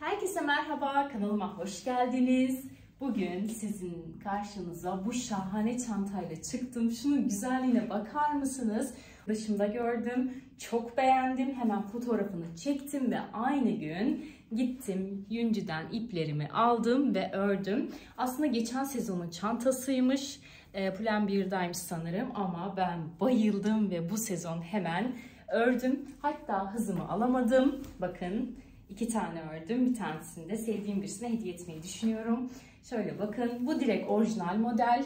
Herkese merhaba, kanalıma hoş geldiniz. Bugün sizin karşınıza bu şahane çantayla çıktım. Şunun güzelliğine bakar mısınız? Başımda gördüm, çok beğendim. Hemen fotoğrafını çektim ve aynı gün gittim Yüncü'den iplerimi aldım ve ördüm. Aslında geçen sezonun çantasıymış. Plan 1'daymış sanırım ama ben bayıldım ve bu sezon hemen ördüm. Hatta hızımı alamadım. Bakın. 2 tane ördüm. Bir tanesini de sevdiğim birisine hediye etmeyi düşünüyorum. Şöyle bakın. Bu direkt orijinal model.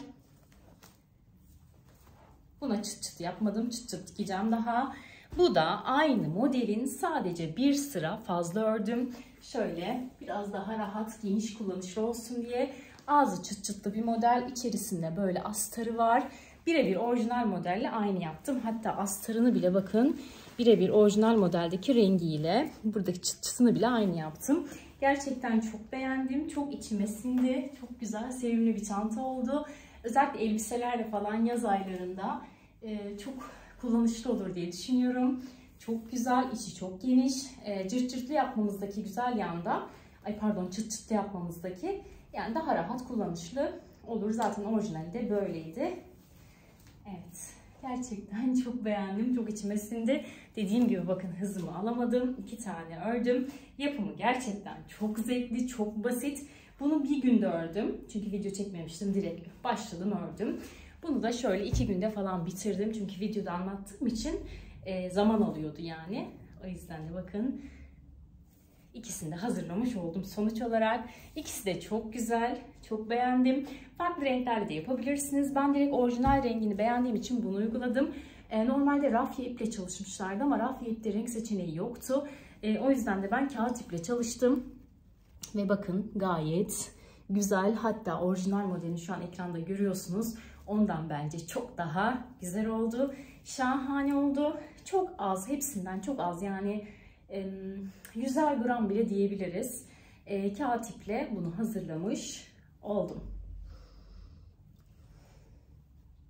Buna çıt çıt yapmadım. Çıt çıt dikeceğim daha. Bu da aynı modelin sadece bir sıra fazla ördüm. Şöyle biraz daha rahat, geniş kullanışlı olsun diye. Ağzı çıt çıtlı bir model. İçerisinde böyle astarı var. Birebir orijinal modelle aynı yaptım. Hatta astarını bile bakın. Birebir orijinal modeldeki rengiyle buradaki çıt çıtını bile aynı yaptım. Gerçekten çok beğendim. Çok içime sindi. Çok güzel, sevimli bir çanta oldu. Özellikle elbiselerle falan yaz aylarında çok kullanışlı olur diye düşünüyorum. Çok güzel, içi çok geniş. Cırt cırtlı yapmamızdaki güzel yanda, çıt çıtlı yapmamızdaki yani daha rahat kullanışlı olur. Zaten orijinali de böyleydi. Evet. Gerçekten çok beğendim. Çok içime sindi. Dediğim gibi bakın hızımı alamadım. 2 tane ördüm. Yapımı gerçekten çok zevkli, çok basit. Bunu bir günde ördüm. Çünkü video çekmemiştim. Direkt başladım ördüm. Bunu da şöyle 2 günde falan bitirdim. Çünkü videoda anlattığım için zaman alıyordu yani. O yüzden de bakın İkisini de hazırlamış oldum sonuç olarak. İkisi de çok güzel. Çok beğendim. Farklı renklerle de yapabilirsiniz. Ben direkt orijinal rengini beğendiğim için bunu uyguladım. Normalde rafya iple çalışmışlardı ama rafya ipte renk seçeneği yoktu. O yüzden de ben kağıt iple çalıştım. Ve bakın gayet güzel. Hatta orijinal modelini şu an ekranda görüyorsunuz. Ondan bence çok daha güzel oldu. Şahane oldu. Çok az, hepsinden çok az yani 100'er gram bile diyebiliriz. Kağıt iple bunu hazırlamış oldum.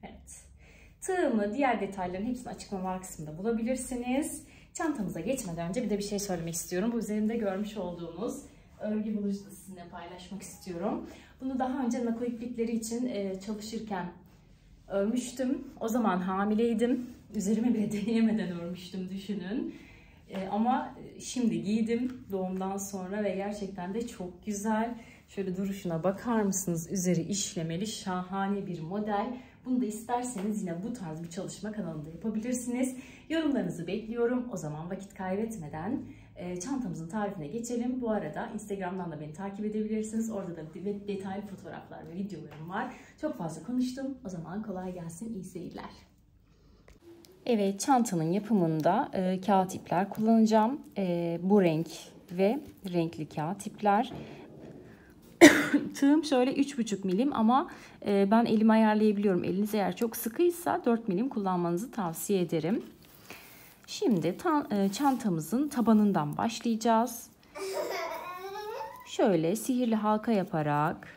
Evet. Tığımı, diğer detayların hepsini açıklamalar kısmında bulabilirsiniz. Çantamıza geçmeden önce bir de bir şey söylemek istiyorum. Bu üzerinde görmüş olduğunuz örgü bulucu da sizinle paylaşmak istiyorum. Bunu daha önce nako iplikleri için çalışırken örmüştüm. O zaman hamileydim. Üzerime bile deneyemeden örmüştüm, düşünün. Ama şimdi giydim doğumdan sonra ve gerçekten de çok güzel. Şöyle duruşuna bakar mısınız? Üzeri işlemeli, şahane bir model. Bunu da isterseniz yine bu tarz bir çalışma kanalında yapabilirsiniz. Yorumlarınızı bekliyorum. O zaman vakit kaybetmeden çantamızın tarifine geçelim. Bu arada Instagram'dan da beni takip edebilirsiniz. Orada da detaylı fotoğraflar ve videolarım var. Çok fazla konuştum. O zaman kolay gelsin, iyi seyirler. Evet, çantanın yapımında kağıt ipler kullanacağım. Bu renk ve renkli kağıt ipler. Tığım şöyle 3,5 milim ama ben elimi ayarlayabiliyorum. Eliniz eğer çok sıkıysa 4 milim kullanmanızı tavsiye ederim. Şimdi çantamızın tabanından başlayacağız. Şöyle sihirli halka yaparak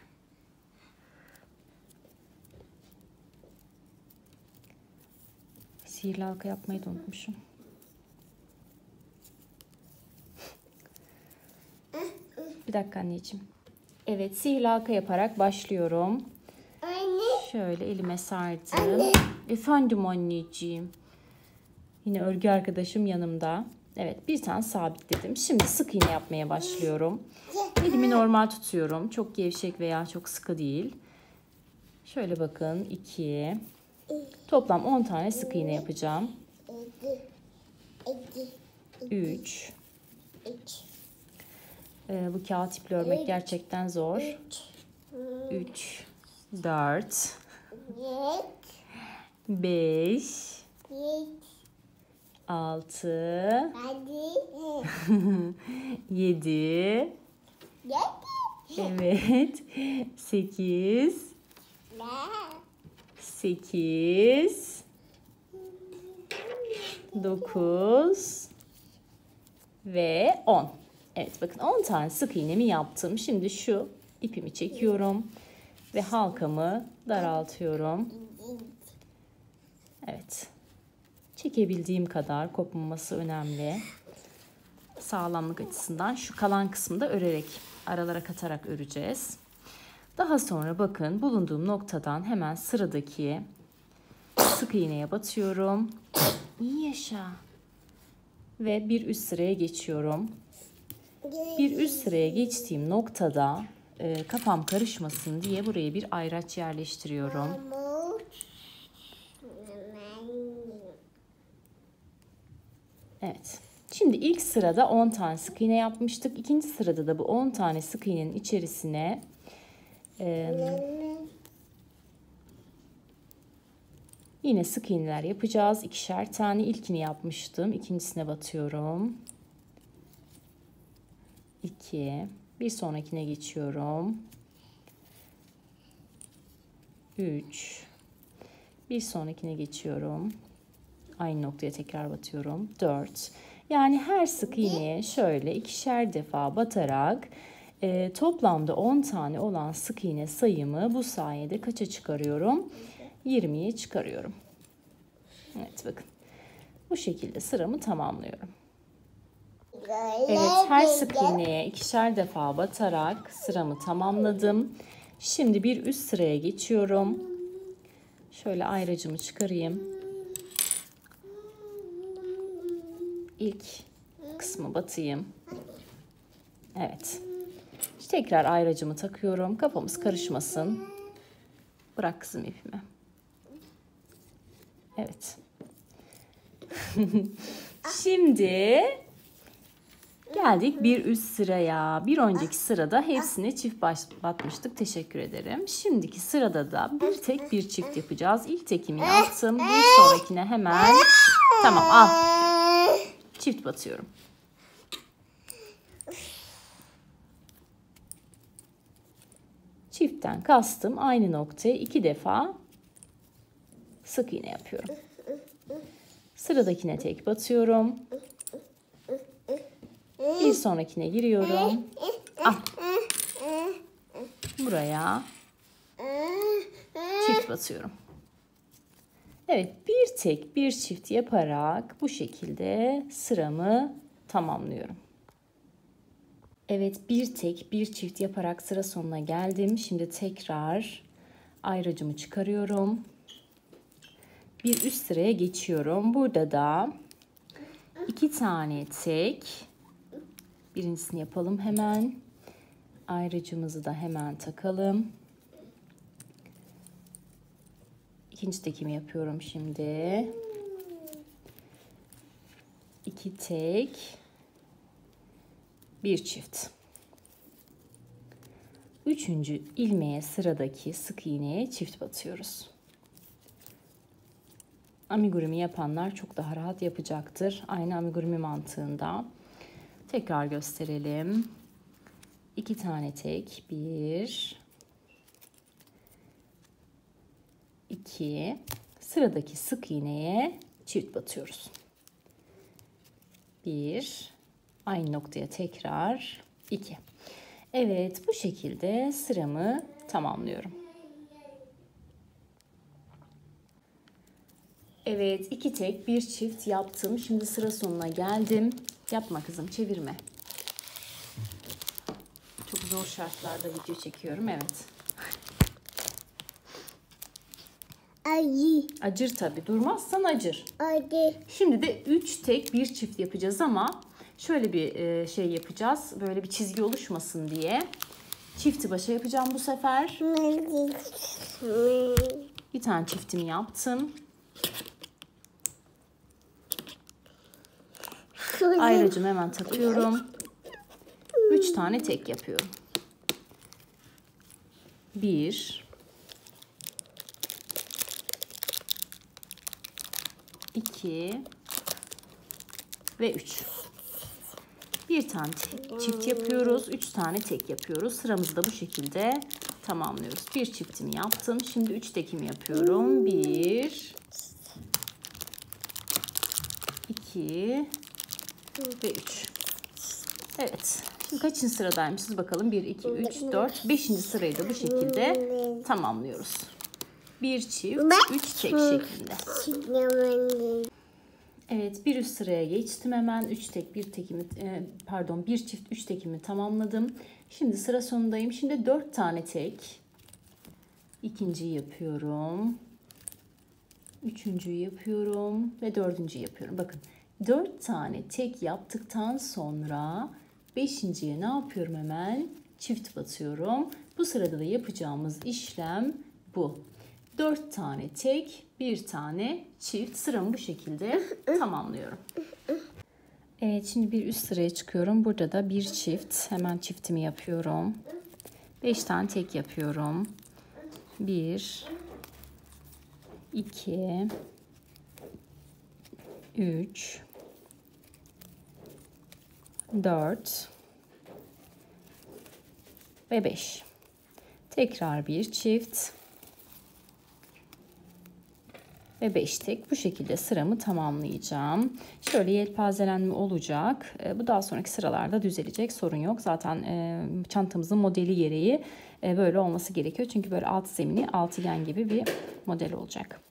sihirli halka yapmayı da unutmuşum. Bir dakika anneciğim. Evet, sihirli halka yaparak başlıyorum. Anne. Şöyle elime sardım. Anne. Efendim anneciğim. Yine örgü arkadaşım yanımda. Evet, bir tane sabitledim. Şimdi sık iğne yapmaya başlıyorum. Elimi normal tutuyorum. Çok gevşek veya çok sıkı değil. Şöyle bakın 2. Toplam 10 tane sık iğne yapacağım. 3. Bu kağıt iple örmek gerçekten zor. 3, 4, 5, 6, 7, evet, 8, 9 ve 10. Evet, bakın 10 tane sık iğnemi yaptım. Şimdi şu ipimi çekiyorum ve halkamı daraltıyorum. Evet. Çekebildiğim kadar, kopmaması önemli. sağlamlık açısından şu kalan kısmını da örerek, aralara katarak öreceğiz. Daha sonra bakın bulunduğum noktadan hemen sıradaki sık iğneye batıyorum. İyi yaşa. Ve bir üst sıraya geçiyorum. Bir üst sıraya geçtiğim noktada kafam karışmasın diye buraya bir ayraç yerleştiriyorum. Evet. Şimdi ilk sırada 10 tane sık iğne yapmıştık. İkinci sırada da bu 10 tane sık iğnenin içerisine yine sık iğneler yapacağız. 2'şer tane. İlkini yapmıştım. İkincisine batıyorum. 2. Bir sonrakine geçiyorum. 3. Bir sonrakine geçiyorum. Aynı noktaya tekrar batıyorum. 4. Yani her sık iğneye şöyle 2'şer defa batarak toplamda 10 tane olan sık iğne sayımı bu sayede kaça çıkarıyorum? 20'ye çıkarıyorum. Evet bakın. Bu şekilde sıramı tamamlıyorum. Evet, her sık iğneye 2'şer defa batarak sıramı tamamladım. Şimdi bir üst sıraya geçiyorum. Şöyle ayracımı çıkarayım. İlk kısmı batayım. Evet. Tekrar ayracımı takıyorum. Kafamız karışmasın. Bırak kızım ipimi. Evet. Şimdi geldik bir üst sıraya. Bir önceki sırada hepsine çift batmıştık. Teşekkür ederim. Şimdiki sırada da bir tek bir çift yapacağız. İlk tekimi yaptım. Bir sonrakine hemen. Tamam al. Çift batıyorum. Çiftten kastım aynı noktaya 2 defa sık iğne yapıyorum. Sıradakine tek batıyorum. Bir sonrakine giriyorum. Buraya çift batıyorum. Evet, bir tek bir çift yaparak bu şekilde sıramı tamamlıyorum. Evet, bir tek bir çift yaparak sıra sonuna geldim. Şimdi tekrar ayracımı çıkarıyorum. Bir üst sıraya geçiyorum. Burada da 2 tane tek. Birincisini yapalım hemen. Ayracımızı da hemen takalım. İkinci tekimi yapıyorum şimdi. 2 tek. Bir çift. Üçüncü ilmeğe sıradaki sık iğneye çift batıyoruz. Amigurumi yapanlar çok daha rahat yapacaktır. Aynı amigurumi mantığında. Tekrar gösterelim. 2 tane tek. 1 2 sıradaki sık iğneye çift batıyoruz. 1 aynı noktaya tekrar 2. Evet, bu şekilde sıramı tamamlıyorum. Evet, 2 tek bir çift yaptım. Şimdi sıra sonuna geldim. Yapma kızım, çevirme. Çok zor şartlarda video çekiyorum, evet. Acır tabii. Durmazsan acır. Şimdi de 3 tek bir çift yapacağız ama şöyle bir şey yapacağız. Böyle bir çizgi oluşmasın diye. Çifti başa yapacağım bu sefer. Bir tane çiftimi yaptım. Ayracımı hemen takıyorum. 3 tane tek yapıyorum. 1 2 ve 3. Bir tane çift yapıyoruz. 3 tane tek yapıyoruz. Sıramızı da bu şekilde tamamlıyoruz. Bir çiftimi yaptım. Şimdi 3 tekimi yapıyorum. 1 2 ve 3. Evet. Şimdi kaçıncı sıradaymışız bakalım. 1 2 3 4 5. sırayı da bu şekilde tamamlıyoruz. Bir çift 3 tek şeklinde. Evet, bir üst sıraya geçtim hemen. 3 tek bir tekimi bir çift 3 tekimi tamamladım. Şimdi sıra sonundayım. Şimdi 4 tane tek. İkinciyi yapıyorum. Üçüncüyü yapıyorum ve dördüncüyü yapıyorum. Bakın 4 tane tek yaptıktan sonra beşinciye ne yapıyorum hemen? Çift batıyorum. Bu sırada da yapacağımız işlem bu. 4 tane tek, bir tane çift. Sıramı bu şekilde tamamlıyorum. Evet, şimdi bir üst sıraya çıkıyorum. Burada da bir çift. Hemen çiftimi yapıyorum. 5 tane tek yapıyorum. 1 2 3 4 ve 5. Tekrar bir çift ve 5 tek. Bu şekilde sıramı tamamlayacağım. Şöyle yelpazelenme olacak. Bu daha sonraki sıralarda düzelecek. Sorun yok. Zaten çantamızın modeli gereği böyle olması gerekiyor. Çünkü böyle alt zemini altıgen gibi bir model olacak.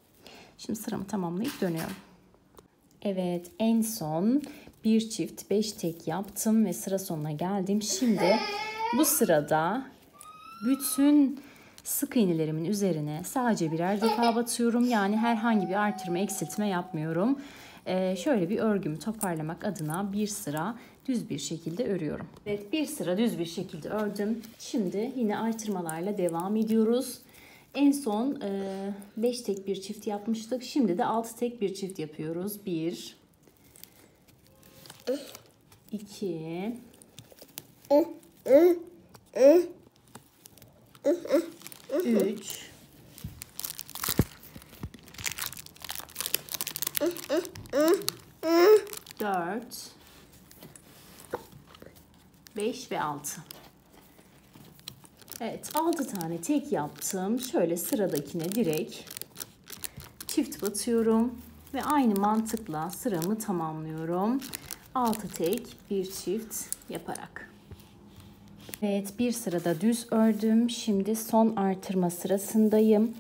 Şimdi sıramı tamamlayıp dönüyorum. Evet, en son bir çift 5 tek yaptım ve sıra sonuna geldim. Şimdi bu sırada bütün sık iğnelerimin üzerine sadece birer defa batıyorum. Yani herhangi bir artırma eksiltme yapmıyorum. Şöyle bir örgümü toparlamak adına bir sıra düz bir şekilde örüyorum. Evet, bir sıra düz bir şekilde ördüm. Şimdi yine artırmalarla devam ediyoruz. En son 5 tek bir çift yapmıştık. Şimdi de 6 tek bir çift yapıyoruz. 1 2 3 4 5 ve 6. Evet, 6 tane tek yaptım. Şöyle sıradakine direkt çift batıyorum ve aynı mantıkla sıramı tamamlıyorum. 6 tek bir çift yaparak. Evet, bir sırada düz ördüm. Şimdi son artırma sırasındayım.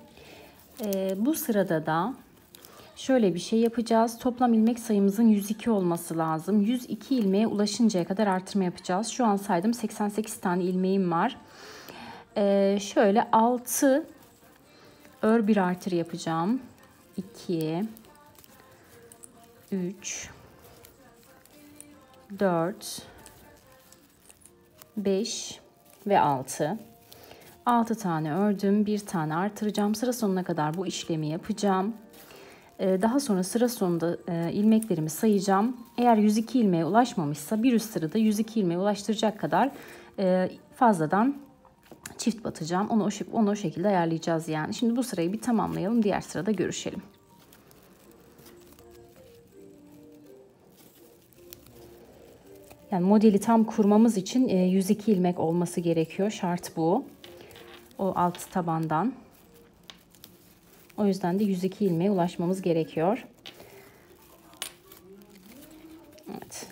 Bu sırada da şöyle bir şey yapacağız. Toplam ilmek sayımızın 102 olması lazım. 102 ilmeğe ulaşıncaya kadar artırma yapacağız. Şu an saydım, 88 tane ilmeğim var. Şöyle 6 ör bir artır yapacağım. 2 3 4 5 ve 6. 6 tane ördüm. Bir tane artıracağım. Sıra sonuna kadar bu işlemi yapacağım. Daha sonra sıra sonunda ilmeklerimi sayacağım. Eğer 102 ilmeğe ulaşmamışsa bir üst sırada 102 ilmeğe ulaştıracak kadar fazladan çift batacağım. Onu o şekilde ayarlayacağız yani. Şimdi bu sırayı bir tamamlayalım. Diğer sırada görüşelim. Yani modeli tam kurmamız için 102 ilmek olması gerekiyor. Şart bu. O alt tabandan. O yüzden de 102 ilmeğe ulaşmamız gerekiyor. Evet.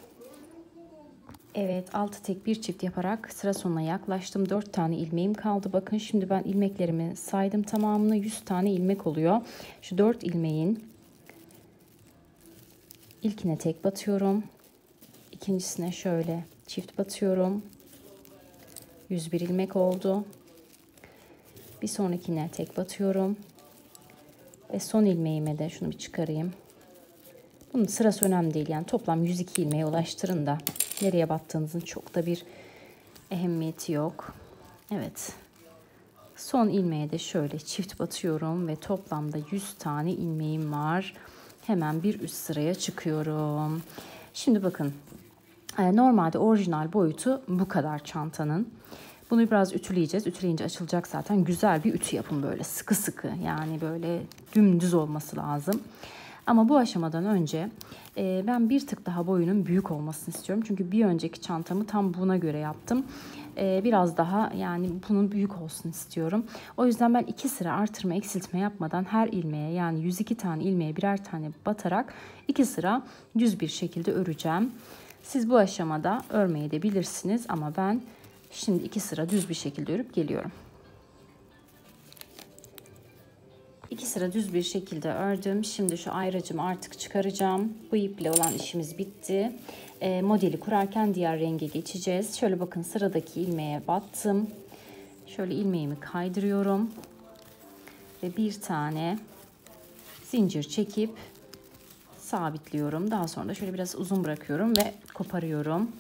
Evet, 6 tek bir çift yaparak sıra sonuna yaklaştım. 4 tane ilmeğim kaldı. Bakın şimdi ben ilmeklerimi saydım tamamını. 100 tane ilmek oluyor. Şu 4 ilmeğin ilkine tek batıyorum. İkincisine şöyle çift batıyorum. 101 ilmek oldu. Bir sonrakine tek batıyorum. Ve son ilmeğime de şunu bir çıkarayım. Bunun sırası önemli değil. Yani toplam 102 ilmeğe ulaştırın da nereye battığınızın çok da bir ehemmiyeti yok. Evet. Son ilmeğe de şöyle çift batıyorum ve toplamda 100 tane ilmeğim var. Hemen bir üst sıraya çıkıyorum. Şimdi bakın. Normalde orijinal boyutu bu kadar çantanın. Bunu biraz ütüleyeceğiz. Ütüleyince açılacak zaten. Güzel bir ütü yapın böyle sıkı sıkı. Yani böyle dümdüz olması lazım. Ama bu aşamadan önce ben bir tık daha boyunun büyük olmasını istiyorum. Çünkü bir önceki çantamı tam buna göre yaptım. Biraz daha yani bunun büyük olsun istiyorum. O yüzden ben 2 sıra artırma eksiltme yapmadan her ilmeğe yani 102 tane ilmeğe birer tane batarak 2 sıra düz bir şekilde öreceğim. Siz bu aşamada örmeyi de bilirsiniz ama ben şimdi 2 sıra düz bir şekilde örüp geliyorum. 2 sıra düz bir şekilde ördüm. Şimdi şu ayracımı artık çıkaracağım. Bu iple olan işimiz bitti. Modeli kurarken diğer renge geçeceğiz. Şöyle bakın, sıradaki ilmeğe battım. Şöyle ilmeğimi kaydırıyorum. Ve bir tane zincir çekip sabitliyorum. Daha sonra da şöyle biraz uzun bırakıyorum ve koparıyorum.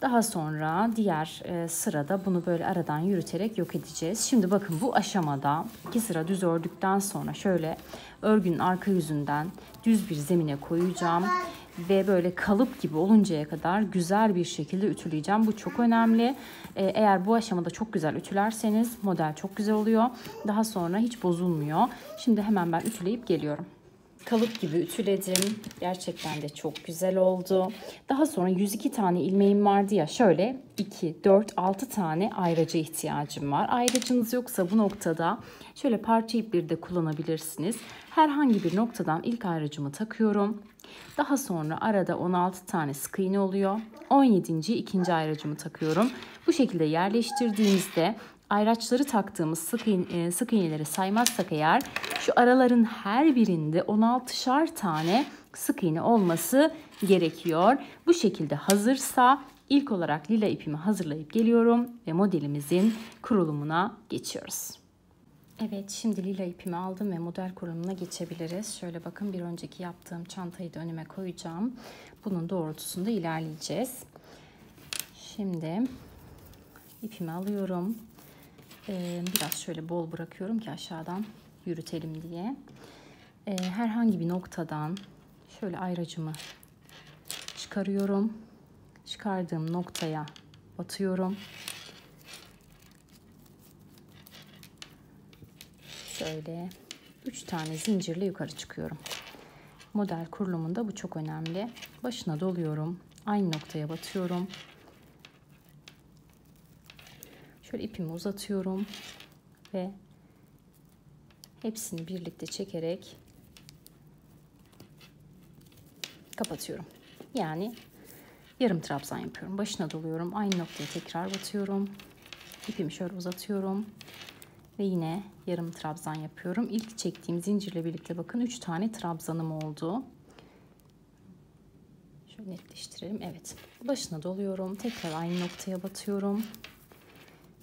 Daha sonra diğer sırada bunu böyle aradan yürüterek yok edeceğiz. Şimdi bakın, bu aşamada 2 sıra düz ördükten sonra şöyle örgünün arka yüzünden düz bir zemine koyacağım. Ve böyle kalıp gibi oluncaya kadar güzel bir şekilde ütüleyeceğim. Bu çok önemli. Eğer bu aşamada çok güzel ütülerseniz model çok güzel oluyor. Daha sonra hiç bozulmuyor. Şimdi hemen ben ütüleyip geliyorum. Kalıp gibi ütüledim. Gerçekten de çok güzel oldu. Daha sonra 102 tane ilmeğim vardı ya. Şöyle 2, 4, 6 tane ayraca ihtiyacım var. Ayracınız yoksa bu noktada şöyle parça ipleri de kullanabilirsiniz. Herhangi bir noktadan ilk ayracımı takıyorum. Daha sonra arada 16 tane sık iğne oluyor. 17. ikinci ayracımı takıyorum. Bu şekilde yerleştirdiğimizde ayraçları taktığımız sık iğneleri saymazsak eğer, şu araların her birinde 16'şar tane sık iğne olması gerekiyor. Bu şekilde hazırsa ilk olarak lila ipimi hazırlayıp geliyorum ve modelimizin kurulumuna geçiyoruz. Evet, şimdi lila ipimi aldım ve model kurulumuna geçebiliriz. Şöyle bakın, bir önceki yaptığım çantayı da önüme koyacağım. Bunun doğrultusunda ilerleyeceğiz. Şimdi ipimi alıyorum. Biraz şöyle bol bırakıyorum ki aşağıdan yürütelim diye. Herhangi bir noktadan şöyle ayracımı çıkarıyorum. Çıkardığım noktaya batıyorum. Şöyle 3 tane zincirle yukarı çıkıyorum. Model kurulumunda bu çok önemli. Başına doluyorum. Aynı noktaya batıyorum. Şöyle ipimi uzatıyorum ve hepsini birlikte çekerek kapatıyorum. Yani yarım trabzan yapıyorum. Başına doluyorum. Aynı noktaya tekrar batıyorum. İpimi şöyle uzatıyorum ve yine yarım trabzan yapıyorum. İlk çektiğim zincirle birlikte bakın 3 tane trabzanım oldu. Şöyle netleştirelim. Evet. Başına doluyorum. Tekrar aynı noktaya batıyorum.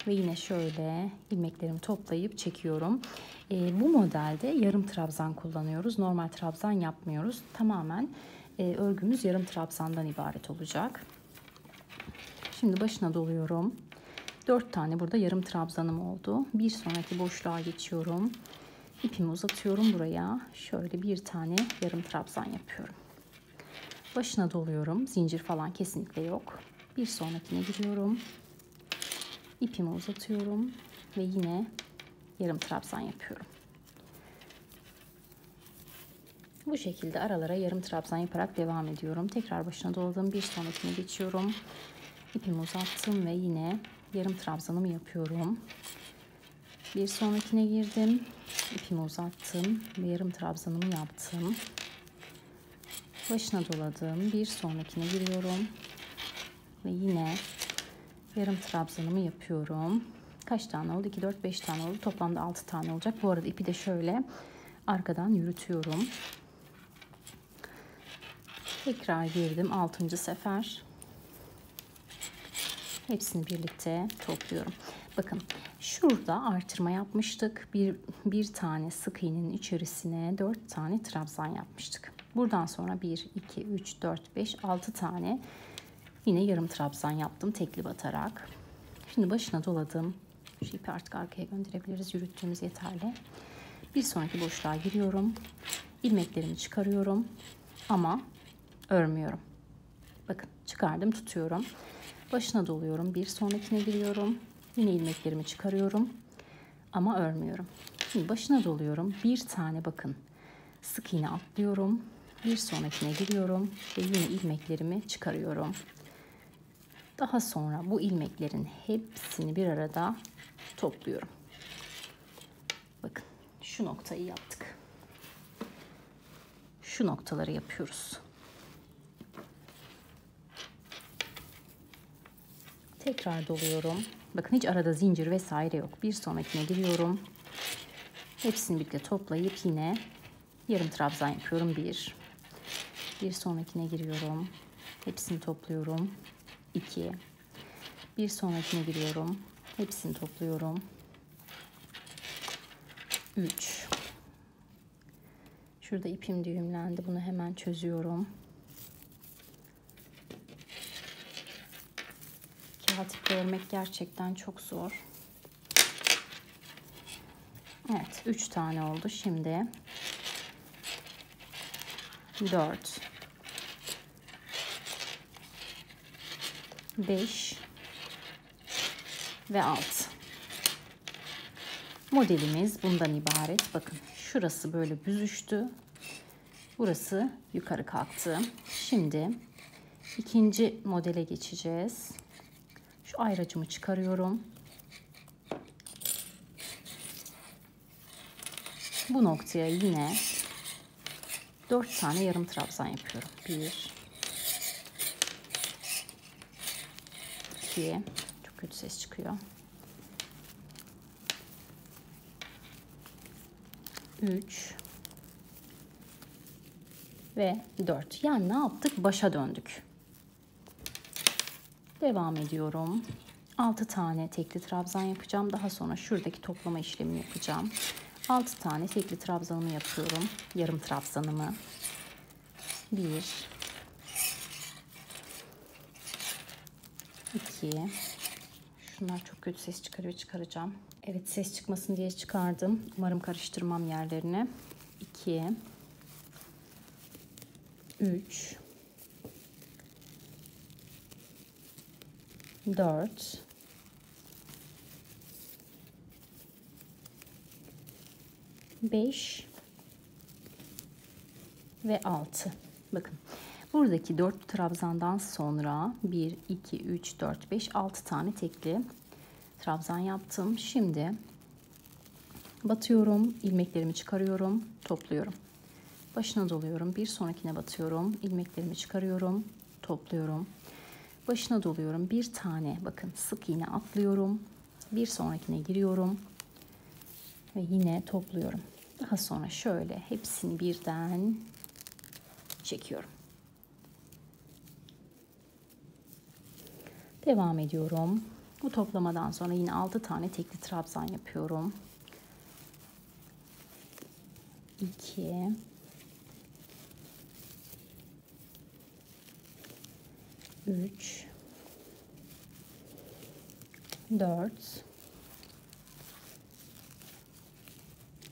Ve yine şöyle ilmeklerimi toplayıp çekiyorum. Bu modelde yarım trabzan kullanıyoruz. Normal trabzan yapmıyoruz. Tamamen örgümüz yarım trabzandan ibaret olacak. Şimdi başına doluyorum. 4 tane burada yarım trabzanım oldu. Bir sonraki boşluğa geçiyorum. İpimi uzatıyorum buraya. Şöyle bir tane yarım trabzan yapıyorum. Başına doluyorum. Zincir falan kesinlikle yok. Bir sonrakine giriyorum. İpimi uzatıyorum ve yine yarım trabzan yapıyorum. Bu şekilde aralara yarım trabzan yaparak devam ediyorum. Tekrar başına doladım. Bir sonrakine geçiyorum. İpimi uzattım ve yine yarım trabzanımı yapıyorum. Bir sonrakine girdim. İpimi uzattım ve yarım trabzanımı yaptım. Başına doladım. Bir sonrakine giriyorum ve yine yarım trabzanımı yapıyorum. Kaç tane oldu? 2, 4, 5 tane oldu. Toplamda 6 tane olacak. Bu arada ipi de şöyle arkadan yürütüyorum. Tekrar girdim. 6. sefer. Hepsini birlikte topluyorum. Bakın, şurada artırma yapmıştık. Bir tane sık iğnenin içerisine 4 tane trabzan yapmıştık. Buradan sonra 1, 2, 3, 4, 5, 6 tane yine yarım trabzan yaptım tekli batarak. Şimdi başına doladım. Şu ipi artık arkaya gönderebiliriz. Yürüttüğümüz yeterli. Bir sonraki boşluğa giriyorum. İlmeklerimi çıkarıyorum ama örmüyorum. Bakın, çıkardım, tutuyorum. Başına doluyorum. Bir sonrakine giriyorum. Yine ilmeklerimi çıkarıyorum ama örmüyorum. Şimdi başına doluyorum. Bir tane bakın sık iğne atlıyorum. Bir sonrakine giriyorum ve yine ilmeklerimi çıkarıyorum. Daha sonra bu ilmeklerin hepsini bir arada topluyorum. Bakın, şu noktayı yaptık. Şu noktaları yapıyoruz. Tekrar doluyorum. Bakın, hiç arada zincir vesaire yok. Bir sonrakine giriyorum. Hepsini birlikte toplayıp yine yarım trabzan yapıyorum. Bir sonrakine giriyorum. Hepsini topluyorum. 2. Bir sonrakine giriyorum. Hepsini topluyorum. 3. Şurada ipim düğümlendi. Bunu hemen çözüyorum. Kağıt ipi örmek gerçekten çok zor. Evet, 3 tane oldu. Şimdi 4, 5 ve 6. Modelimiz bundan ibaret. Bakın şurası böyle büzüştü. Burası yukarı kalktı. Şimdi ikinci modele geçeceğiz. Şu ayracımı çıkarıyorum. Bu noktaya yine 4 tane yarım trabzan yapıyorum. 1, 2, çok kötü ses çıkıyor. 3 ve 4. Yani ne yaptık? Başa döndük. Devam ediyorum. 6 tane tekli trabzan yapacağım. Daha sonra şuradaki toplama işlemini yapacağım. 6 tane tekli trabzanımı yapıyorum. Yarım trabzanımı. 1, 2. Şunlar çok kötü ses çıkarıyor. Çıkaracağım. Evet, ses çıkmasın diye çıkardım. Umarım karıştırmam yerlerini. 2, 3, 4, 5 ve 6. Bakın buradaki 4 trabzandan sonra 1, 2, 3, 4, 5, 6 tane tekli trabzan yaptım. Şimdi batıyorum, ilmeklerimi çıkarıyorum, topluyorum. Başına doluyorum, bir sonrakine batıyorum, ilmeklerimi çıkarıyorum, topluyorum. Başına doluyorum, bir tane bakın sık iğne atlıyorum, bir sonrakine giriyorum ve yine topluyorum. Daha sonra şöyle hepsini birden çekiyorum. Devam ediyorum. Bu toplamadan sonra yine 6 tane tekli trabzan yapıyorum. 2, 3, 4,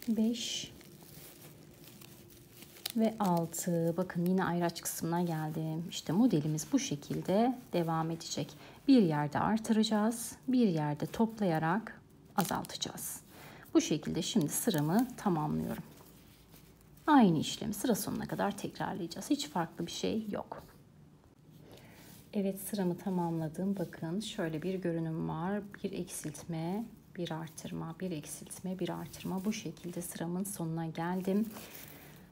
5 ve 6. Bakın yine ayraç kısmına geldim. İşte modelimiz bu şekilde devam edecek. Bir yerde artıracağız, bir yerde toplayarak azaltacağız. Bu şekilde şimdi sıramı tamamlıyorum. Aynı işlemi sıra sonuna kadar tekrarlayacağız. Hiç farklı bir şey yok. Evet, sıramı tamamladım. Bakın şöyle bir görünüm var. Bir eksiltme, bir artırma, bir eksiltme, bir artırma. Bu şekilde sıramın sonuna geldim.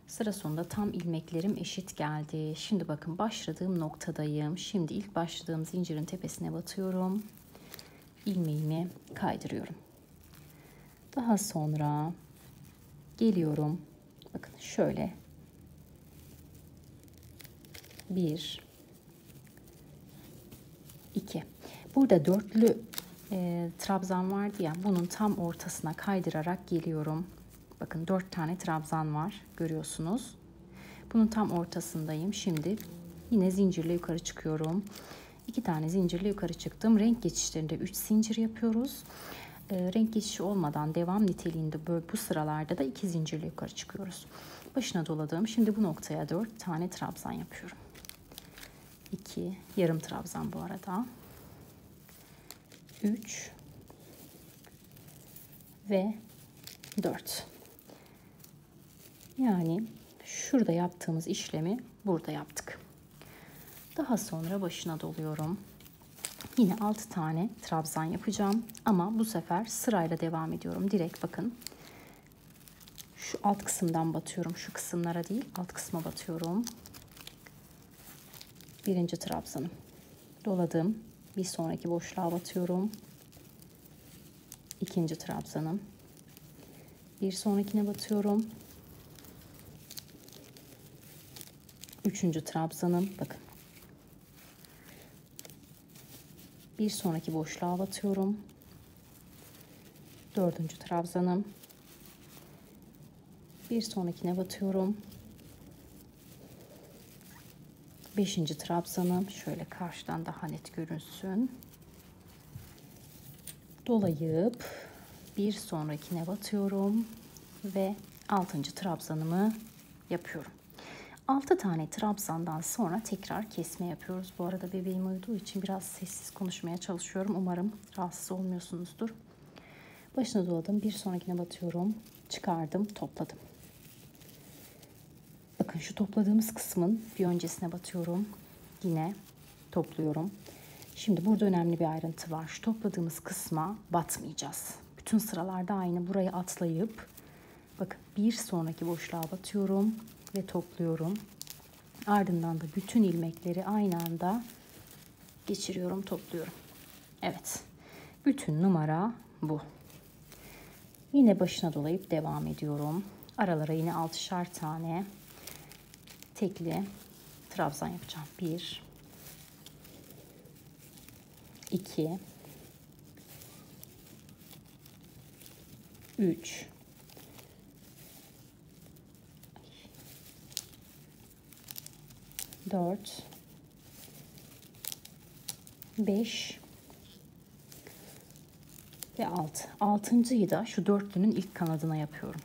Sıra sonunda tam ilmeklerim eşit geldi. Şimdi bakın başladığım noktadayım. Şimdi ilk başladığım zincirin tepesine batıyorum. İlmeğimi kaydırıyorum. Daha sonra geliyorum. Bakın şöyle. 1, 2. Burada dörtlü trabzan vardı ya, bunun tam ortasına kaydırarak geliyorum. Bakın 4 tane trabzan var, görüyorsunuz. Bunun tam ortasındayım. Şimdi yine zincirle yukarı çıkıyorum. 2 tane zincirle yukarı çıktım. Renk geçişlerinde 3 zincir yapıyoruz. Renk geçişi olmadan devam niteliğinde böyle bu sıralarda da 2 zincirle yukarı çıkıyoruz. Başına doladım. Şimdi bu noktaya 4 tane trabzan yapıyorum. 2 yarım trabzan bu arada. 3 ve 4. Yani şurada yaptığımız işlemi burada yaptık. Daha sonra başına doluyorum. Yine 6 tane trabzan yapacağım ama bu sefer sırayla devam ediyorum. Direkt bakın. Şu alt kısımdan batıyorum. Şu kısımlara değil, alt kısma batıyorum. Birinci trabzanım. Doladım. Bir sonraki boşluğa batıyorum. İkinci trabzanım. Bir sonrakine batıyorum. 3. trabzanım. Bakın. Bir sonraki boşluğa batıyorum. 4. trabzanım. Bir sonrakine batıyorum. 5. trabzanım. Şöyle karşıdan daha net görünsün. Dolayıp bir sonrakine batıyorum ve 6. trabzanımı yapıyorum. 6 tane trabzandan sonra tekrar kesme yapıyoruz. Bu arada bebeğim uyuduğu için biraz sessiz konuşmaya çalışıyorum. Umarım rahatsız olmuyorsunuzdur. Başına doladım. Bir sonrakine batıyorum. Çıkardım, topladım. Bakın şu topladığımız kısmın bir öncesine batıyorum. Yine topluyorum. Şimdi burada önemli bir ayrıntı var. Şu topladığımız kısma batmayacağız. Bütün sıralarda aynı. Burayı atlayıp bakın bir sonraki boşluğa batıyorum ve topluyorum. Ardından da bütün ilmekleri aynı anda geçiriyorum, topluyorum. Evet. Bütün numara bu. Yine başına dolayıp devam ediyorum. Aralara yine 6'şar tane tekli trabzan yapacağım. 1 2 3 4 5 ve 6. 6.'yı da şu dörtlünün ilk kanadına yapıyorum.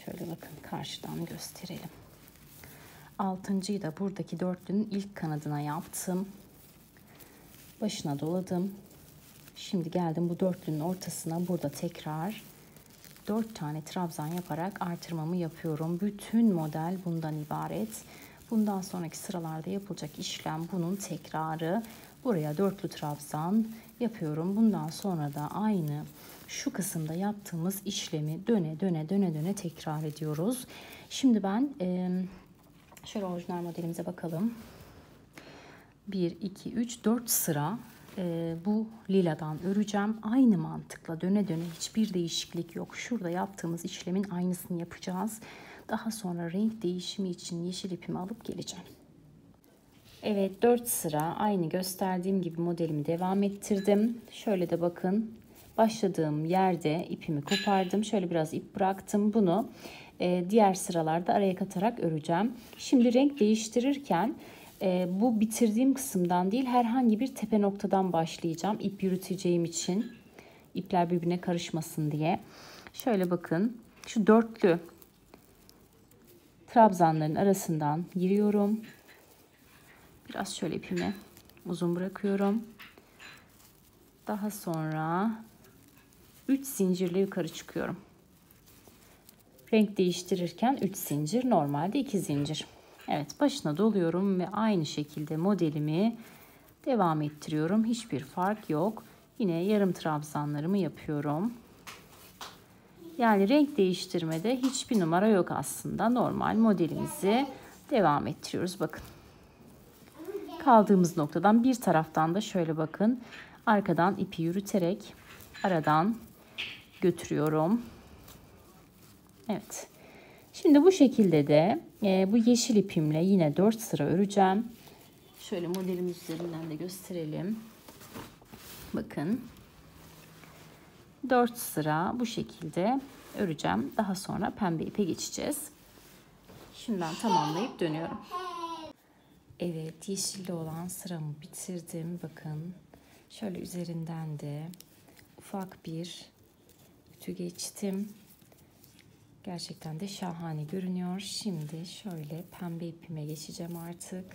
Şöyle bakın karşıdan gösterelim. 6.'yı da buradaki dörtlünün ilk kanadına yaptım. Başına doladım. Şimdi geldim bu dörtlünün ortasına. Burada tekrar 4 tane trabzan yaparak artırmamı yapıyorum. Bütün model bundan ibaret. Bundan sonraki sıralarda yapılacak işlem bunun tekrarı. Buraya dörtlü trabzan yapıyorum. Bundan sonra da aynı şu kısımda yaptığımız işlemi döne döne tekrar ediyoruz. Şimdi ben şöyle orijinal modelimize bakalım. 1, 2, 3, 4 sıra bu liladan öreceğim. Aynı mantıkla döne hiçbir değişiklik yok. Şurada yaptığımız işlemin aynısını yapacağız. Daha sonra renk değişimi için yeşil ipimi alıp geleceğim. Evet 4 sıra aynı gösterdiğim gibi modelimi devam ettirdim. Şöyle de bakın başladığım yerde ipimi kopardım. Şöyle biraz ip bıraktım. Bunu diğer sıralarda araya katarak öreceğim. Şimdi renk değiştirirken bu bitirdiğim kısımdan değil herhangi bir tepe noktadan başlayacağım. İp yürüteceğim için ipler birbirine karışmasın diye. Şöyle bakın şu dörtlü trabzanların arasından giriyorum. Biraz şöyle ipimi uzun bırakıyorum. Daha sonra 3 zincirle yukarı çıkıyorum. Renk değiştirirken 3 zincir, normalde 2 zincir. Evet başına doluyorum ve aynı şekilde modelimi devam ettiriyorum. Hiçbir fark yok. Yine yarım trabzanlarımı yapıyorum. Yani renk değiştirmede hiçbir numara yok aslında. Normal modelimizi devam ettiriyoruz. Bakın. Kaldığımız noktadan bir taraftan da şöyle bakın. Arkadan ipi yürüterek aradan götürüyorum. Evet. Şimdi bu şekilde de bu yeşil ipimle yine 4 sıra öreceğim. Şöyle modelimiz üzerinden de gösterelim. Bakın. 4 sıra bu şekilde öreceğim. Daha sonra pembe ipe geçeceğiz. Şimdiden tamamlayıp dönüyorum. Evet, yeşilli olan sıramı bitirdim. Bakın. Şöyle üzerinden de ufak bir ütü geçtim. Gerçekten de şahane görünüyor. Şimdi şöyle pembe ipime geçeceğim artık.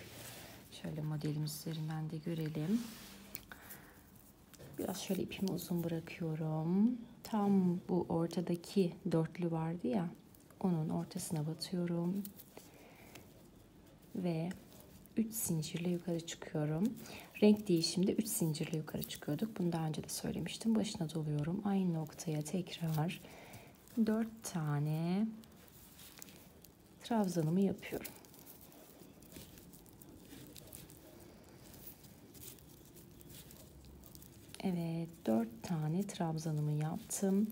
Şöyle modelimiz üzerinden de görelim. Biraz şöyle ipimi uzun bırakıyorum. Tam bu ortadaki dörtlü vardı ya. Onun ortasına batıyorum. Ve 3 zincirle yukarı çıkıyorum. Renk değişimde 3 zincirle yukarı çıkıyorduk. Bunu daha önce de söylemiştim. Başına doluyorum. Aynı noktaya tekrar 4 tane trabzanımı yapıyorum. Evet 4 tane trabzanımı yaptım.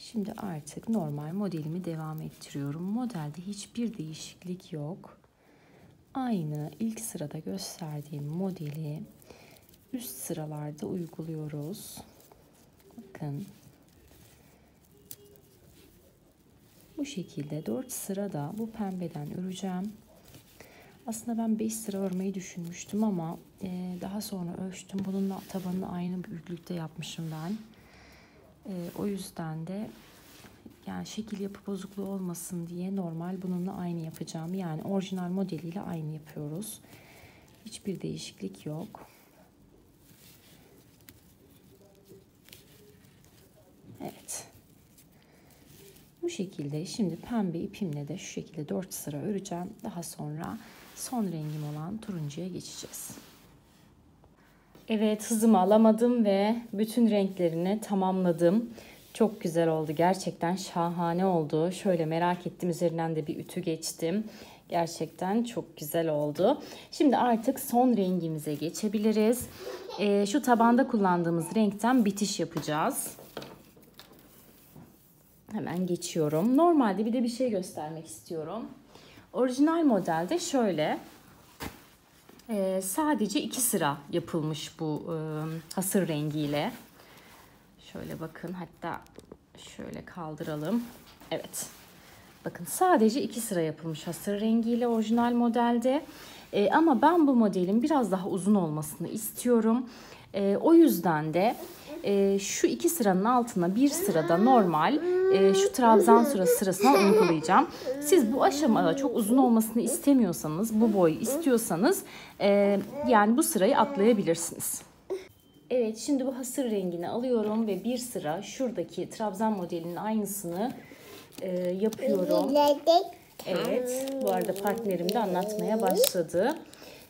Şimdi artık normal modelimi devam ettiriyorum. Modelde hiçbir değişiklik yok. Aynı ilk sırada gösterdiğim modeli üst sıralarda uyguluyoruz. Bakın. Bu şekilde 4 sırada bu pembeden öreceğim. Aslında ben 5 sıra örmeyi düşünmüştüm ama daha sonra ölçtüm. Bununla tabanını aynı büyüklükte yapmışım ben. O yüzden de yani şekil yapı bozukluğu olmasın diye normal bununla aynı yapacağım. Yani orijinal modeliyle aynı yapıyoruz. Hiçbir değişiklik yok. Evet. Bu şekilde şimdi pembe ipimle de şu şekilde 4 sıra öreceğim. Daha sonra son rengim olan turuncuya geçeceğiz. Evet, hızımı alamadım ve bütün renklerini tamamladım. Çok güzel oldu. Gerçekten şahane oldu. Şöyle merak ettim. Üzerinden de bir ütü geçtim. Gerçekten çok güzel oldu. Şimdi artık son rengimize geçebiliriz. Şu tabanda kullandığımız renkten bitiş yapacağız. Hemen geçiyorum. Normalde bir de bir şey göstermek istiyorum. Orijinal modelde şöyle sadece 2 sıra yapılmış bu hasır rengiyle. Şöyle bakın, hatta şöyle kaldıralım. Evet. Bakın sadece 2 sıra yapılmış hasır rengiyle orijinal modelde. Ama ben bu modelin biraz daha uzun olmasını istiyorum. O yüzden de şu 2 sıranın altına bir sırada normal şu trabzan sırasına uygulayacağım. Siz bu aşamada çok uzun olmasını istemiyorsanız, bu boyu istiyorsanız yani bu sırayı atlayabilirsiniz. Evet, şimdi bu hasır rengini alıyorum ve bir sıra şuradaki trabzan modelinin aynısını yapıyorum. Evet, bu arada partnerim de anlatmaya başladı.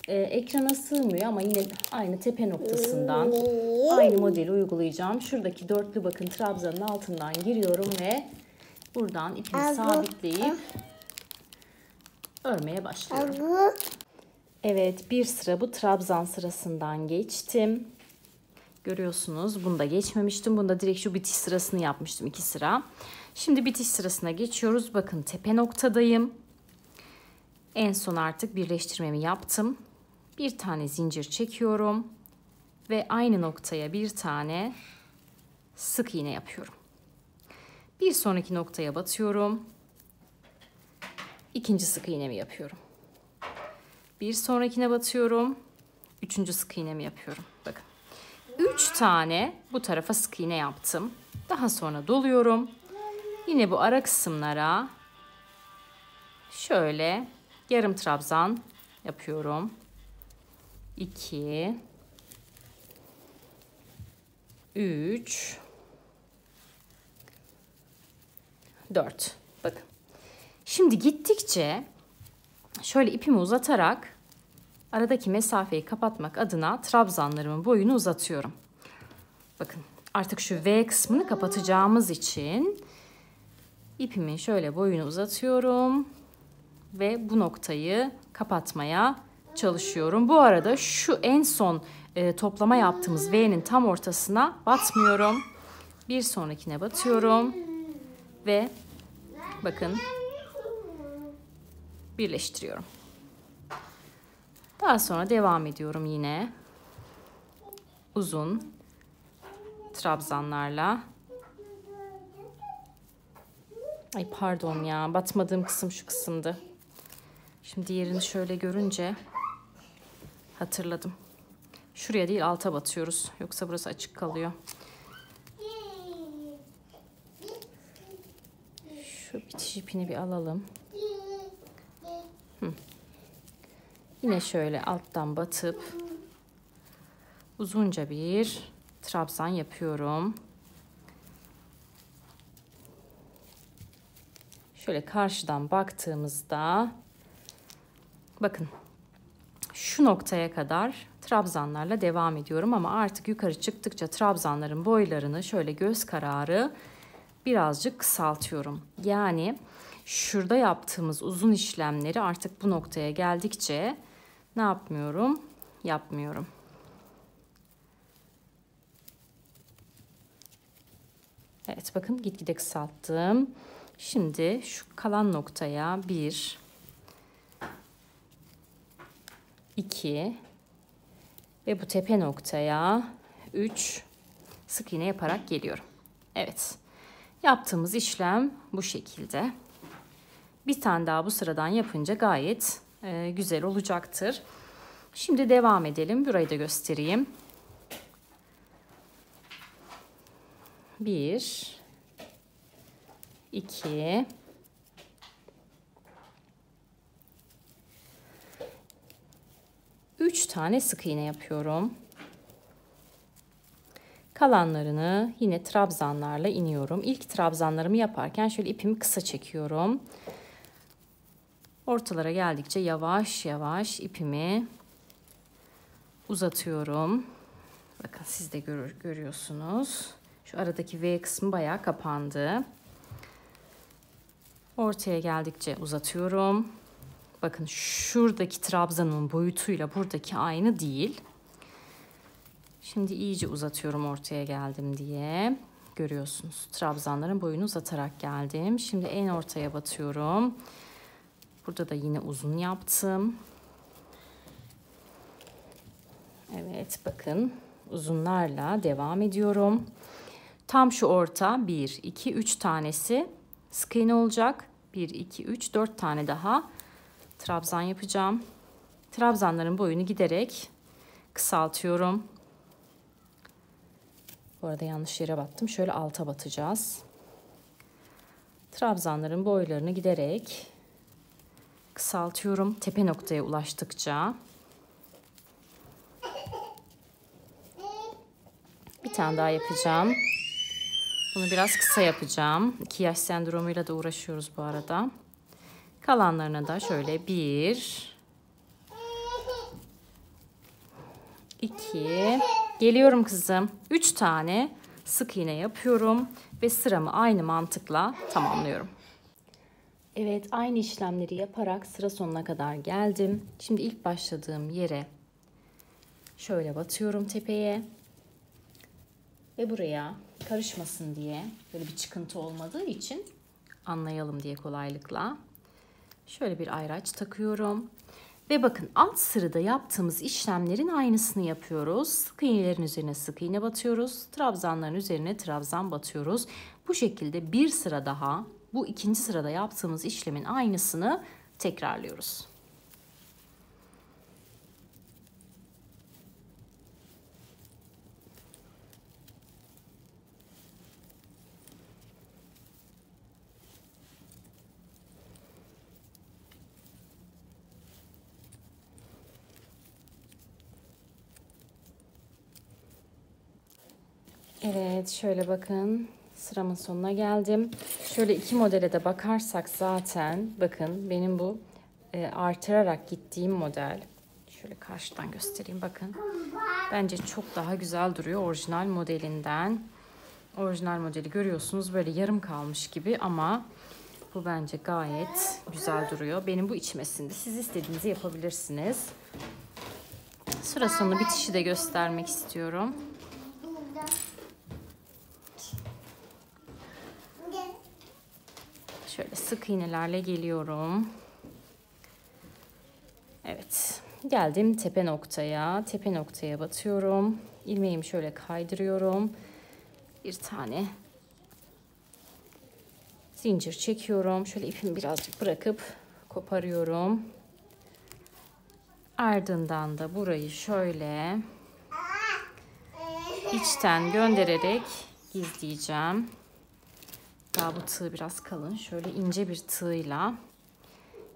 Ekrana sığmıyor ama yine aynı tepe noktasından aynı modeli uygulayacağım. Şuradaki dörtlü bakın trabzanın altından giriyorum ve buradan ipimi sabitleyip örmeye başlıyorum. Evet, bir sıra bu trabzan sırasından geçtim. Görüyorsunuz, bunda geçmemiştim. Bunda direkt şu bitiş sırasını yapmıştım, 2 sıra. Şimdi bitiş sırasına geçiyoruz. Bakın tepe noktadayım. En son artık birleştirmemi yaptım. Bir tane zincir çekiyorum ve aynı noktaya bir tane sık iğne yapıyorum. Bir sonraki noktaya batıyorum. İkinci sık iğnemi yapıyorum. Bir sonrakine batıyorum. Üçüncü sık iğnemi yapıyorum. Bakın. 3 tane bu tarafa sık iğne yaptım. Daha sonra doluyorum. Yine bu ara kısımlara şöyle yarım trabzan yapıyorum. 2 3 4. Bakın. Şimdi gittikçe şöyle ipimi uzatarak aradaki mesafeyi kapatmak adına trabzanlarımın boyunu uzatıyorum. Bakın artık şu V kısmını kapatacağımız için ipimin şöyle boyunu uzatıyorum ve bu noktayı kapatmaya çalışıyorum. Bu arada şu en son toplama yaptığımız V'nin tam ortasına batmıyorum. Bir sonrakine batıyorum ve bakın birleştiriyorum. Daha sonra devam ediyorum yine uzun trabzanlarla. Ay pardon ya, batmadığım kısım şu kısımdı. Şimdi diğerini şöyle görünce hatırladım. Şuraya değil alta batıyoruz. Yoksa burası açık kalıyor. Şu bitiş ipini bir alalım. Yine şöyle alttan batıp uzunca bir trabzan yapıyorum. Şöyle karşıdan baktığımızda bakın şu noktaya kadar trabzanlarla devam ediyorum ama artık yukarı çıktıkça trabzanların boylarını şöyle göz kararı birazcık kısaltıyorum. Yani şurada yaptığımız uzun işlemleri artık bu noktaya geldikçe ne yapmıyorum? Yapmıyorum. Evet bakın gitgide kısalttım. Şimdi şu kalan noktaya 1, 2 ve bu tepe noktaya 3 sık iğne yaparak geliyorum. Evet. Yaptığımız işlem bu şekilde. Bir tane daha bu sıradan yapınca gayet güzel olacaktır. Şimdi devam edelim. Burayı da göstereyim. 1, 2, 3 tane sık iğne yapıyorum. Kalanlarını yine trabzanlarla iniyorum. İlk trabzanlarımı yaparken şöyle ipimi kısa çekiyorum. Ortalara geldikçe yavaş yavaş ipimi uzatıyorum. Bakın siz de görüyorsunuz. Şu aradaki V kısmı bayağı kapandı. Ortaya geldikçe uzatıyorum. Bakın şuradaki trabzanın boyutuyla buradaki aynı değil. Şimdi iyice uzatıyorum ortaya geldim diye. Görüyorsunuz trabzanların boyunu uzatarak geldim. Şimdi en ortaya batıyorum. Burada da yine uzun yaptım. Evet bakın uzunlarla devam ediyorum. Tam şu orta 1, 2, 3 tanesi sık iğne olacak. 1, 2, 3, 4 tane daha trabzan yapacağım. Trabzanların boyunu giderek kısaltıyorum. Bu arada yanlış yere battım. Şöyle alta batacağız. Trabzanların boylarını giderek kısaltıyorum. Tepe noktaya ulaştıkça. Bir tane daha yapacağım. Bunu biraz kısa yapacağım. 2 yaş sendromuyla da uğraşıyoruz bu arada. Kalanlarına da şöyle 1, 2, geliyorum kızım. 3 tane sık iğne yapıyorum ve sıramı aynı mantıkla tamamlıyorum. Evet, aynı işlemleri yaparak sıra sonuna kadar geldim. Şimdi ilk başladığım yere şöyle batıyorum tepeye. Ve buraya karışmasın diye, böyle bir çıkıntı olmadığı için anlayalım diye kolaylıkla şöyle bir ayraç takıyorum. Ve bakın alt sırada yaptığımız işlemlerin aynısını yapıyoruz. Sık iğnelerin üzerine sık iğne batıyoruz. Trabzanların üzerine trabzan batıyoruz. Bu şekilde bir sıra daha bu ikinci sırada yaptığımız işlemin aynısını tekrarlıyoruz. Evet, şöyle bakın sıramın sonuna geldim. Şöyle iki modele de bakarsak zaten bakın benim bu artırarak gittiğim model. Şöyle karşıdan göstereyim bakın. Bence çok daha güzel duruyor orijinal modelinden. Orijinal modeli görüyorsunuz böyle yarım kalmış gibi ama bu bence gayet güzel duruyor. Benim bu içime sindi. Siz istediğinizi yapabilirsiniz. Sıra sonu bitişi de göstermek istiyorum. Şöyle sık iğnelerle geliyorum. Evet. Geldim tepe noktaya. Tepe noktaya batıyorum. İlmeğimi şöyle kaydırıyorum. Bir tane zincir çekiyorum. Şöyle ipimi birazcık bırakıp koparıyorum. Ardından da burayı şöyle içten göndererek gizleyeceğim. Daha bu tığ biraz kalın. Şöyle ince bir tığla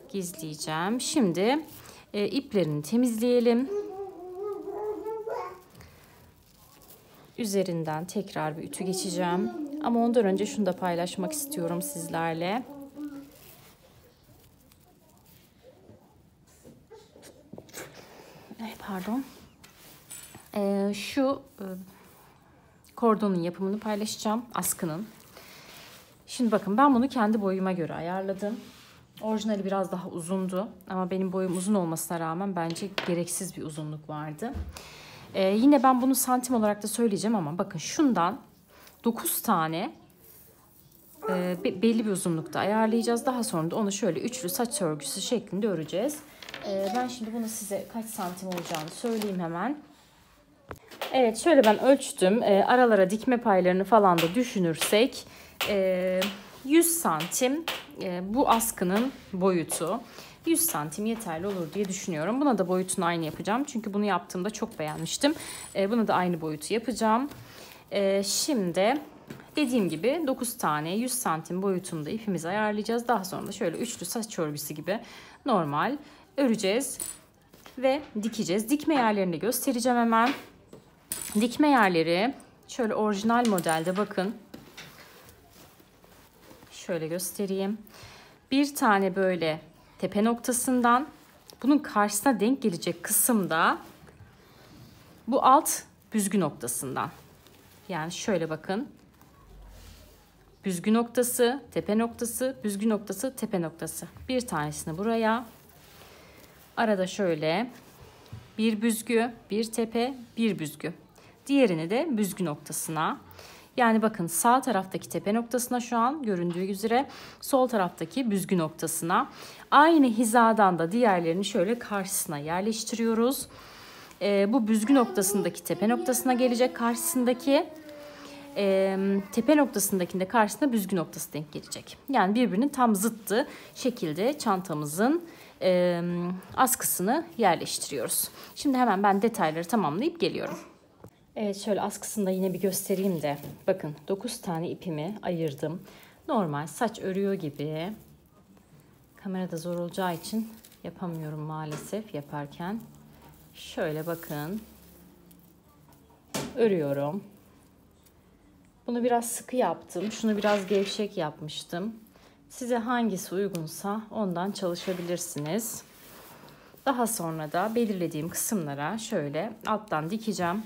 gizleyeceğim. Şimdi iplerini temizleyelim. Üzerinden tekrar bir ütü geçeceğim. Ama ondan önce şunu da paylaşmak istiyorum sizlerle. Pardon. Şu kordonun yapımını paylaşacağım. Askının. Şimdi bakın ben bunu kendi boyuma göre ayarladım. Orijinali biraz daha uzundu. Ama benim boyum uzun olmasına rağmen bence gereksiz bir uzunluk vardı. Yine ben bunu santim olarak da söyleyeceğim ama bakın şundan 9 tane belli bir uzunlukta ayarlayacağız. Daha sonra da onu şöyle üçlü saç örgüsü şeklinde öreceğiz. Ben şimdi bunu size kaç santim olacağını söyleyeyim hemen. Evet, şöyle ben ölçtüm. Aralara dikme paylarını falan da düşünürsek 100 santim bu askının boyutu. 100 santim yeterli olur diye düşünüyorum. Buna da boyutunu aynı yapacağım. Çünkü bunu yaptığımda çok beğenmiştim. Buna da aynı boyutu yapacağım. Şimdi dediğim gibi 9 tane 100 santim boyutunda ipimizi ayarlayacağız. Daha sonra da şöyle üçlü saç örgüsü gibi normal öreceğiz ve dikeceğiz. Dikme yerlerini göstereceğim hemen. Dikme yerleri şöyle orijinal modelde bakın. Şöyle göstereyim. Bir tane böyle tepe noktasından bunun karşısına denk gelecek kısımda bu alt büzgü noktasından. Yani şöyle bakın. Büzgü noktası, tepe noktası, büzgü noktası, tepe noktası. Bir tanesini buraya. Arada şöyle bir büzgü, bir tepe, bir büzgü. Diğerini de büzgü noktasına. Yani bakın sağ taraftaki tepe noktasına şu an göründüğü üzere, sol taraftaki büzgü noktasına. Aynı hizadan da diğerlerini şöyle karşısına yerleştiriyoruz. Bu büzgü noktasındaki tepe noktasına gelecek karşısındaki. Tepe noktasındakinde karşısına büzgü noktası denk gelecek. Yani birbirinin tam zıttı şekilde çantamızın askısını yerleştiriyoruz. Şimdi hemen ben detayları tamamlayıp geliyorum. Evet, şöyle askısını da yine bir göstereyim de. Bakın 9 tane ipimi ayırdım. Normal saç örüyor gibi. Kamerada zor olacağı için yapamıyorum maalesef yaparken. Şöyle bakın. Örüyorum. Bunu biraz sıkı yaptım. Şunu biraz gevşek yapmıştım. Size hangisi uygunsa ondan çalışabilirsiniz. Daha sonra da belirlediğim kısımlara şöyle alttan dikeceğim.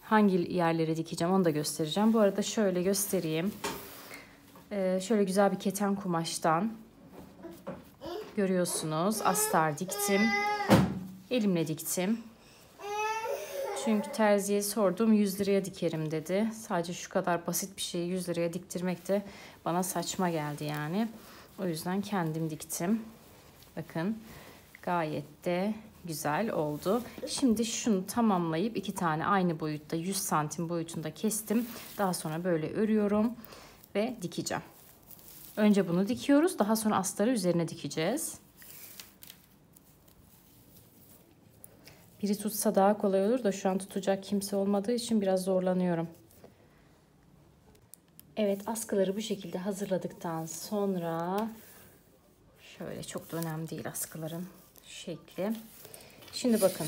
Hangi yerlere dikeceğim onu da göstereceğim. Bu arada şöyle göstereyim. Şöyle güzel bir keten kumaştan görüyorsunuz. Astar diktim. Elimle diktim. Çünkü terziye sordum, 100 liraya dikerim dedi. Sadece şu kadar basit bir şeyi 100 liraya diktirmek de bana saçma geldi yani. O yüzden kendim diktim. Bakın gayet de güzel oldu. Şimdi şunu tamamlayıp 2 tane aynı boyutta 100 santim boyutunda kestim. Daha sonra böyle örüyorum ve dikeceğim. Önce bunu dikiyoruz. Daha sonra astarı üzerine dikeceğiz. Biri tutsa daha kolay olur da şu an tutacak kimse olmadığı için biraz zorlanıyorum. Evet, askıları bu şekilde hazırladıktan sonra şöyle, çok da önemli değil askıların şekli. Şimdi bakın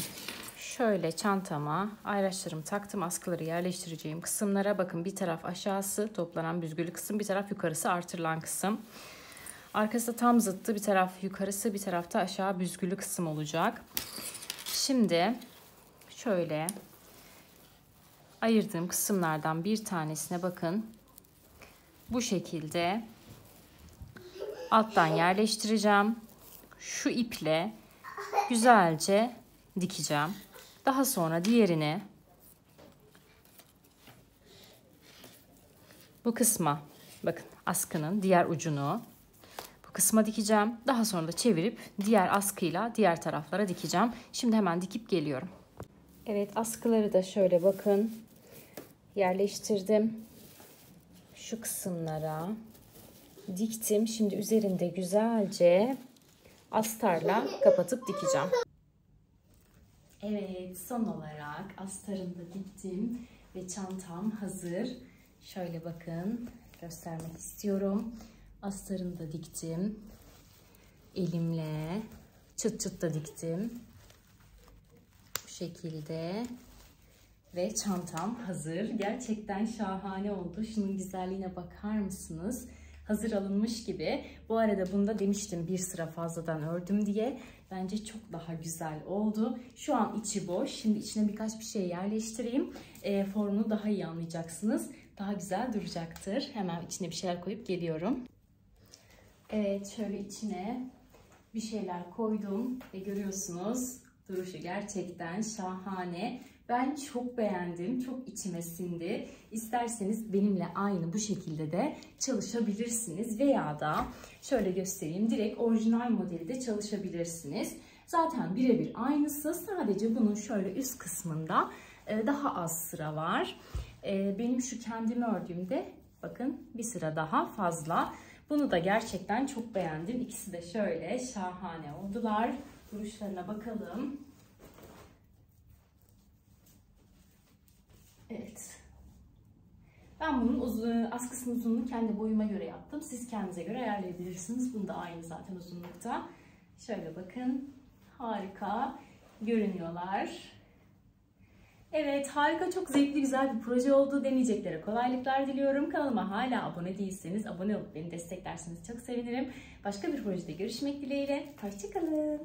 şöyle çantama ayraçlarımı taktım, askıları yerleştireceğim kısımlara. Bakın bir taraf aşağısı toplanan büzgülü kısım, bir taraf yukarısı artırılan kısım. Arkası da tam zıttı, bir taraf yukarısı bir tarafta aşağı büzgülü kısım olacak. Şimdi şöyle ayırdığım kısımlardan bir tanesine bakın. Bu şekilde alttan yerleştireceğim. Şu iple güzelce dikeceğim. Daha sonra diğerini bu kısma, bakın askının diğer ucunu bu kısma dikeceğim. Daha sonra da çevirip diğer askıyla diğer taraflara dikeceğim. Şimdi hemen dikip geliyorum. Evet, askıları da şöyle bakın yerleştirdim. Şu kısımlara diktim. Şimdi üzerinde güzelce astarla kapatıp dikeceğim. Evet, son olarak astarını da diktim ve çantam hazır. Şöyle bakın göstermek istiyorum. Astarını da diktim. Elimle çıt çıt da diktim. Bu şekilde. Ve çantam hazır. Gerçekten şahane oldu. Şunun güzelliğine bakar mısınız? Hazır alınmış gibi. Bu arada bunda demiştim bir sıra fazladan ördüm diye. Bence çok daha güzel oldu. Şu an içi boş. Şimdi içine birkaç bir şey yerleştireyim. Formunu daha iyi anlayacaksınız. Daha güzel duracaktır. Hemen içine bir şeyler koyup geliyorum. Evet, şöyle içine bir şeyler koydum ve görüyorsunuz duruşu gerçekten şahane. Ben çok beğendim, çok içime sindi. İsterseniz benimle aynı bu şekilde de çalışabilirsiniz veya da şöyle göstereyim, direkt orijinal modeli de çalışabilirsiniz. Zaten birebir aynısı, sadece bunun şöyle üst kısmında daha az sıra var. Benim şu kendimi ördüğümde bakın bir sıra daha fazla. Bunu da gerçekten çok beğendim. İkisi de şöyle şahane oldular. Duruşlarına bakalım. Evet. Ben bunun askısının uzunluğunu kendi boyuma göre yaptım. Siz kendinize göre ayarlayabilirsiniz. Bunu da aynı zaten uzunlukta. Şöyle bakın. Harika görünüyorlar. Evet, harika, çok zevkli, güzel bir proje oldu. Deneyeceklere kolaylıklar diliyorum. Kanalıma hala abone değilseniz abone olup beni desteklerseniz çok sevinirim. Başka bir projede görüşmek dileğiyle. Hoşça kalın.